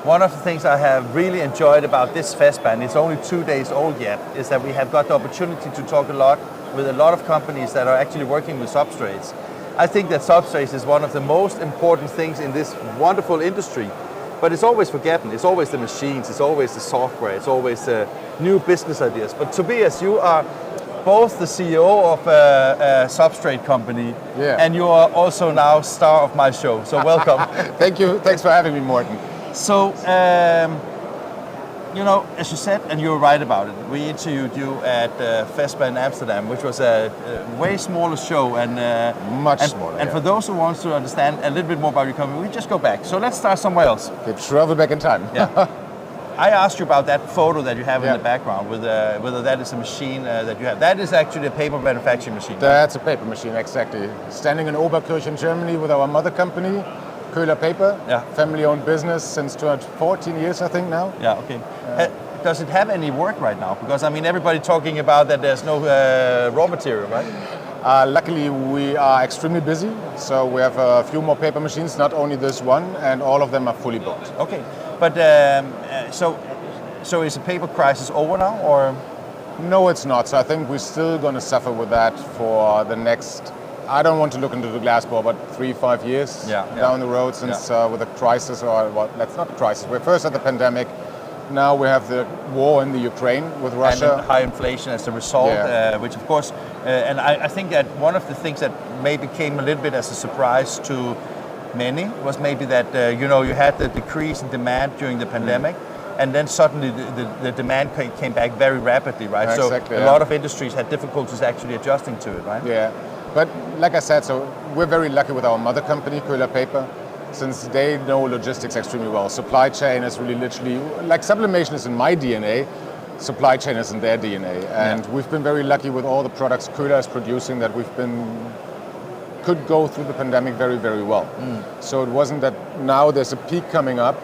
One of the things I have really enjoyed about this FESPA, and it's only 2 days old yet, is that we have got the opportunity to talk a lot with a lot of companies that are actually working with substrates. I think that substrates is one of the most important things in this wonderful industry, but it's always forgotten. It's always the machines, it's always the software, it's always the new business ideas. But Tobias, you are both the CEO of a substrate company, and you are also now star of my show, so welcome. Thank you, thanks for having me, Morten. So, you know, as you said, and you're right about it, we interviewed you at FESPA in Amsterdam, which was a way smaller show. And much smaller. And for those who want to understand a little bit more about your company, we just go back. So let's start somewhere else. Okay, travel back in time. Yeah. I asked you about that photo that you have in the background, with whether that is a machine that you have. That is actually a paper manufacturing machine. That's a paper machine, exactly. Standing in Oberkirch, Germany, with our mother company, Köhler Paper, family-owned business since 14 years, I think now. Yeah, okay. Does it have any work right now? Because, I mean, everybody talking about that there's no raw material, right? Luckily, we are extremely busy, so we have a few more paper machines, not only this one, and all of them are fully booked. Okay, but so is the paper crisis over now, or? No, it's not. So I think we're still going to suffer with that for the next, I don't want to look into the glass ball, but 3-5 years down the road, since with the crisis, or well, that's not a crisis. We're first at the pandemic. Now we have the war in the Ukraine with Russia. And high inflation as a result, which of course, and I think that one of the things that maybe came a little bit as a surprise to many was maybe that, you know, you had the decrease in demand during the pandemic, and then suddenly the demand came back very rapidly, right? Exactly, so a lot of industries had difficulties actually adjusting to it, right? Yeah, but like I said, so we're very lucky with our mother company, Köhler Paper, since they know logistics extremely well. Supply chain is really literally, like sublimation is in my DNA, supply chain is in their DNA. And we've been very lucky with all the products Köhler is producing that could go through the pandemic very, very well. So it wasn't that now there's a peak coming up,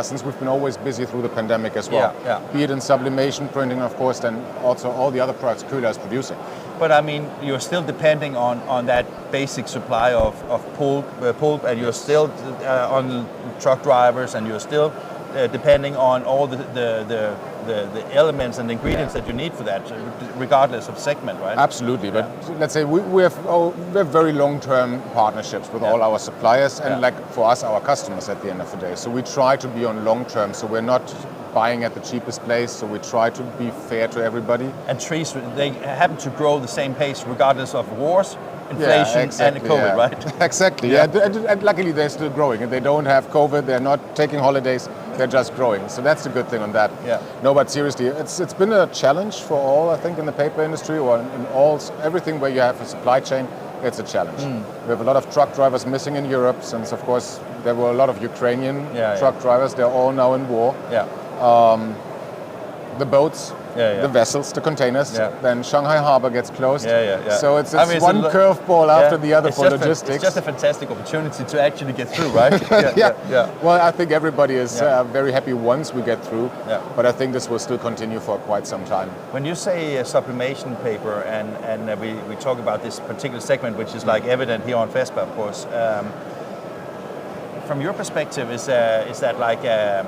since we've been always busy through the pandemic as well. Be it in sublimation, printing, of course, then also all the other products Köhler is producing. But I mean, you're still depending on that basic supply of pulp, and you're still on truck drivers, and you're still depending on all the elements and the ingredients that you need for that, regardless of segment, right? Absolutely, but let's say we have very long-term partnerships with all our suppliers, and like for us, our customers at the end of the day. So we try to be on long-term, so we're not buying at the cheapest place, so we try to be fair to everybody. And trees, they happen to grow the same pace regardless of wars, inflation, and COVID, right? Exactly, and luckily they're still growing, and they don't have COVID, they're not taking holidays, they're just growing. So that's the good thing on that. No, but seriously, it's been a challenge for all, I think, in the paper industry, or in everything where you have a supply chain, it's a challenge. We have a lot of truck drivers missing in Europe, since of course there were a lot of Ukrainian truck drivers, they're all now in war. The boats, the vessels, the containers, then Shanghai Harbor gets closed. So it's one curveball after the other for logistics. It's just a fantastic opportunity to actually get through, right? Well, I think everybody is very happy once we get through, but I think this will still continue for quite some time. When you say sublimation paper, and we talk about this particular segment, which is like evident here on FESPA, of course, from your perspective, is that like a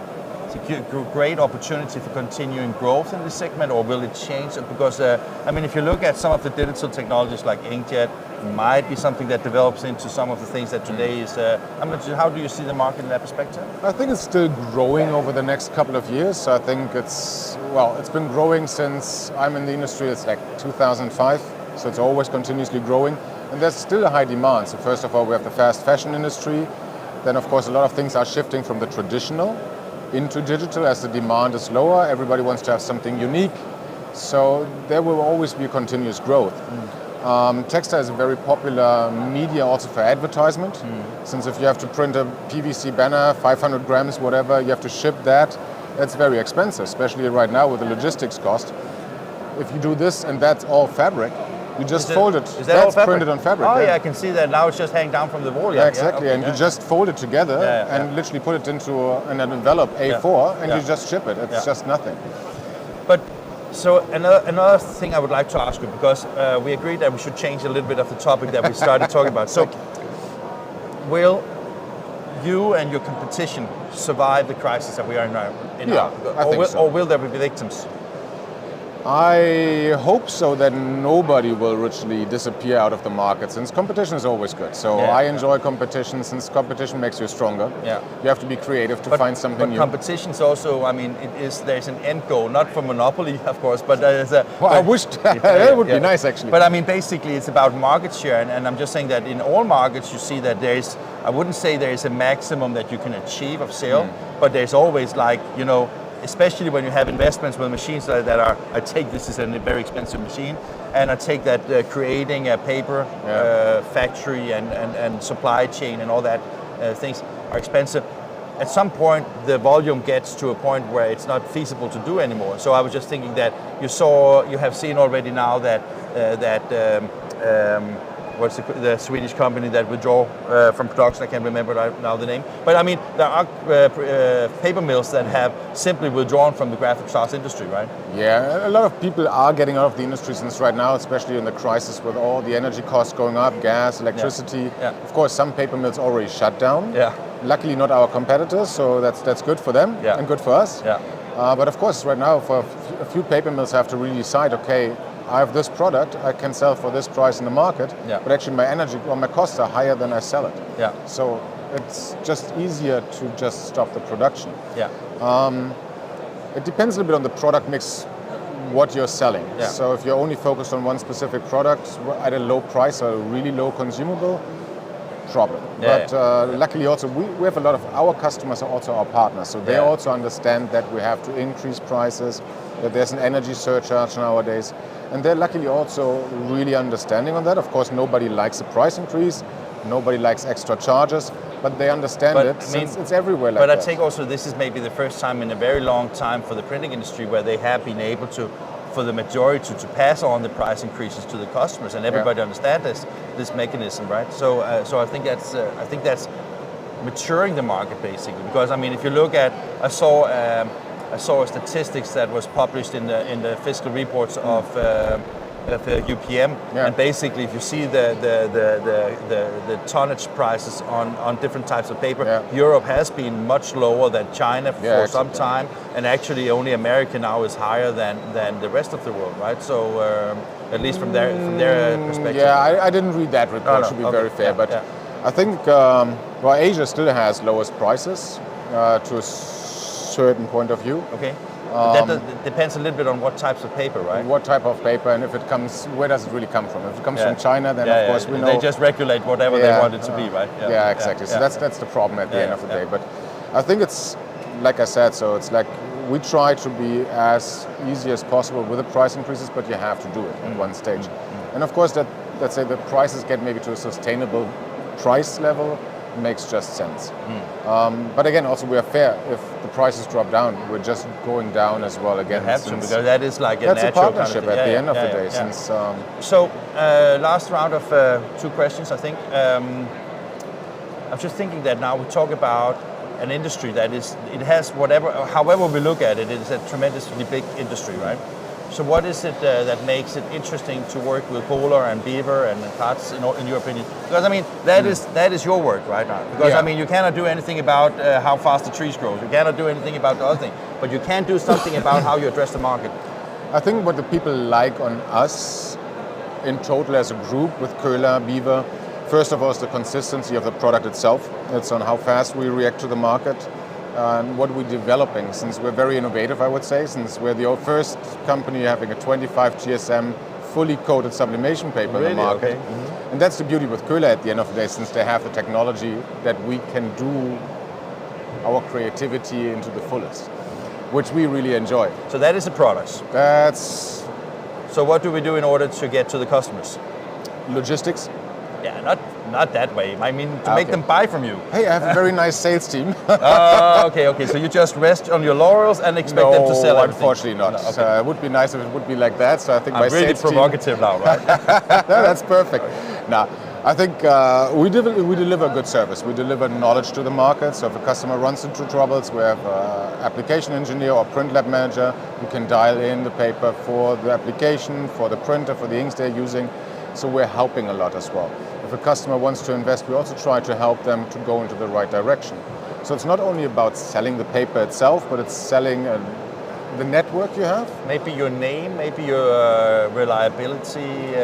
great opportunity for continuing growth in this segment, or will it change? Because I mean, if you look at some of the digital technologies like inkjet, it might be something that develops into some of the things that today is. How do you see the market in that perspective? I think it's still growing over the next couple of years. So I think it's been growing since I'm in the industry. It's like 2005, so it's always continuously growing, and there's still a high demand. So first of all, we have the fast fashion industry. Then of course a lot of things are shifting from the traditional into digital as the demand is lower. Everybody wants to have something unique. So there will always be continuous growth. Textile is a very popular media also for advertisement, since if you have to print a PVC banner, 500 grams, whatever, you have to ship that. That's very expensive, especially right now with the logistics cost. If you do this and that's all fabric, you just fold it. Is that all fabric? Printed on fabric. Oh yeah, I can see that now. It's just hanging down from the wall. Exactly, and you just fold it together and literally put it into an envelope A4, and you just ship it. It's just nothing. But so another thing I would like to ask you, because we agreed that we should change a little bit of the topic that we started talking about. So will you and your competition survive the crisis that we are in now? I think so. Or will there be victims? I hope so, that nobody will literally disappear out of the market, since competition is always good. So I enjoy competition, since competition makes you stronger. Yeah. You have to be creative to find something new. But competition's also, I mean, there's an end goal, not for monopoly, of course, but there's a... Well, I wish that would be nice, actually. But I mean, basically, it's about market share, and I'm just saying that in all markets, you see that there's, I wouldn't say there is a maximum that you can achieve of sale, but there's always like, you know, especially when you have investments with machines that are, I take this is a very expensive machine, and I take that creating a paper factory and supply chain and all that things are expensive. At some point, the volume gets to a point where it's not feasible to do anymore. So I was just thinking that you have seen already now that what's the Swedish company that withdraw from production? I can't remember now the name. But I mean, there are paper mills that have simply withdrawn from the graphic arts industry, right? Yeah, a lot of people are getting out of the industry since right now, especially in the crisis with all the energy costs going up, gas, electricity. Yeah. Of course, some paper mills already shut down. Yeah. Luckily, not our competitors, so that's good for them and good for us. Yeah. But of course, right now, for a few paper mills have to really decide, okay, I have this product, I can sell for this price in the market, but actually my energy or my costs are higher than I sell it. Yeah. So it's just easier to just stop the production. Yeah. It depends a little bit on the product mix, what you're selling. Yeah. So if you're only focused on one specific product at a low price or a really low consumable, problem. But luckily also we have a lot of our customers are also our partners, so they also understand that we have to increase prices, that there's an energy surcharge nowadays, and they're luckily also really understanding on that. Of course, nobody likes a price increase, nobody likes extra charges, but they understand since it's everywhere like that. But I think also this is maybe the first time in a very long time for the printing industry where they have been able to, for the majority, to pass on the price increases to the customers, and everybody understands this mechanism, right? So I think that's maturing the market basically, because I mean, if you look at, I saw statistics that was published in the fiscal reports of UPM, and basically, if you see the tonnage prices on different types of paper, Europe has been much lower than China for some time, and actually only America now is higher than the rest of the world, right? So at least from their perspective. Yeah, I didn't read that report, to be very fair, but I think well, Asia still has lowest prices to a certain point of view. Okay. That depends a little bit on what types of paper, right? What type of paper, and if it comes, where does it really come from? If it comes from China, then of course we know. They just regulate whatever they want it to be, right? Yeah, exactly. So that's the problem at the end of the day. But I think it's, like I said, so it's like we try to be as easy as possible with the price increases, but you have to do it at one stage. And of course, that, let's say the prices get maybe to a sustainable price level, makes just sense. But again, also we are fair. If the prices drop down, we're just going down as well again. You have to, because that is like a that's natural a partnership kind of at the end of the day. Since so last round of 2 questions, I think. I'm just thinking that now we talk about an industry that is, it has whatever, however we look at it, it is a tremendously big industry, right? So what is it that makes it interesting to work with Polar and Beaver and Platz, in your opinion? Because I mean, that is your work right now. Because I mean, you cannot do anything about how fast the trees grow. You cannot do anything about the other thing. But you can do something about how you address the market. I think what the people like on us in total as a group with Köhler, Beaver, first of all is the consistency of the product itself. It's on how fast we react to the market. And what we're developing, since we're very innovative, I would say, since we're the first company having a 25 GSM fully coated sublimation paper in the market. And that's the beauty with Köhler at the end of the day, since they have the technology that we can do our creativity into the fullest, which we really enjoy. So that is the product. That's... So what do we do in order to get to the customers? Logistics. Yeah, not that way. I mean, to make them buy from you. Hey, I have a very nice sales team. Okay. So you just rest on your laurels and expect them to sell everything? Unfortunately not. No, okay. It would be nice if it would be like that. So I think I'm really provocative now, right? No, that's perfect. Now, I think we deliver good service. We deliver knowledge to the market. So if a customer runs into troubles, we have an application engineer or print lab manager who can dial in the paper for the application, for the printer, for the inks they're using. So we're helping a lot as well. If a customer wants to invest, we also try to help them to go into the right direction. So it's not only about selling the paper itself, but it's selling the network you have. Maybe your name, maybe your reliability,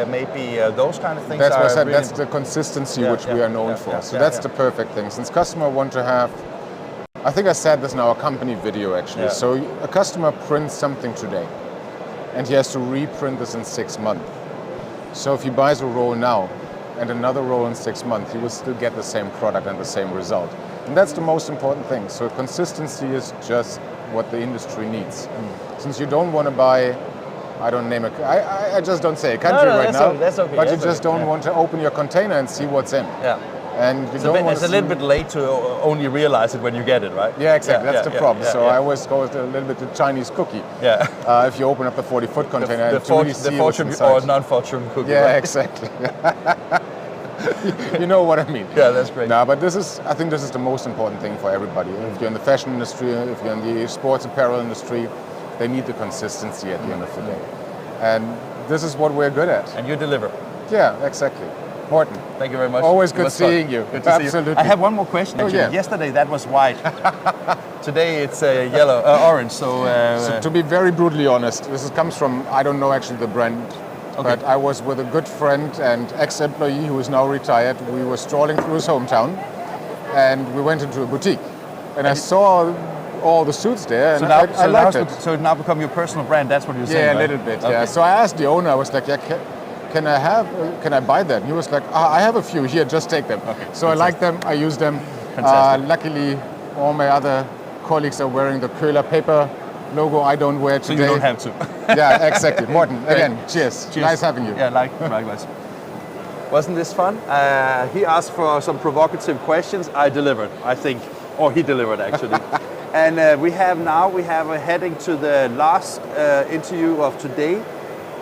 maybe those kind of things. That's what I said, really that's the consistency which we are known for. So that's the perfect thing. Since customer want to have, I think I said this in our company video actually. Yeah. So a customer prints something today and he has to reprint this in 6 months. So if he buys a roll now and another roll in 6 months, he will still get the same product and the same result. And that's the most important thing. So consistency is just what the industry needs. Since you don't want to buy, I don't name it, I just don't say a country right now, that's okay, but you just don't want to open your container and see what's in. Yeah. And you don't want it's a little bit late to only realize it when you get it, right? Yeah, exactly. That's the problem. So yeah. I always go with a little bit the Chinese cookie. Yeah. If you open up the 40-foot container, the fortune or non-fortune cookie. Yeah, right? exactly. You know what I mean. Yeah, that's great. No, but I think this is the most important thing for everybody. If you're in the fashion industry, if you're in the sports apparel industry, they need the consistency at the end of the day. And this is what we're good at. And you deliver. Yeah, exactly. Morten. Thank you very much. Always good seeing you. Good to Absolutely. see you. I have one more question actually. Yeah. Yesterday that was white. Today it's yellow, orange. So to be very brutally honest, comes from, I don't know actually the brand, but I was with a good friend and ex-employee who is now retired. We were strolling through his hometown and we went into a boutique. And I saw all the suits there and I liked it. So it now become your personal brand, that's what you're saying, Yeah, right? a little bit, yeah. So I asked the owner, I was like, can I buy that? And he was like, I have a few here, just take them. Okay. So I like them, I use them. Luckily, all my other colleagues are wearing the Köhler paper logo. I don't wear it today. So you don't have to. Yeah, exactly. Morten, again, cheers. Nice having you. Yeah, likewise. Wasn't this fun? He asked for some provocative questions. I delivered, I think. Or he delivered, actually. And we have a heading to the last interview of today.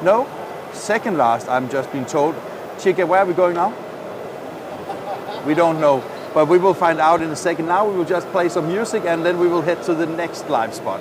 No? Second last, I'm just being told. Chica, where are we going now? We don't know, but we will find out in a second. Now we will just play some music and then we will head to the next live spot.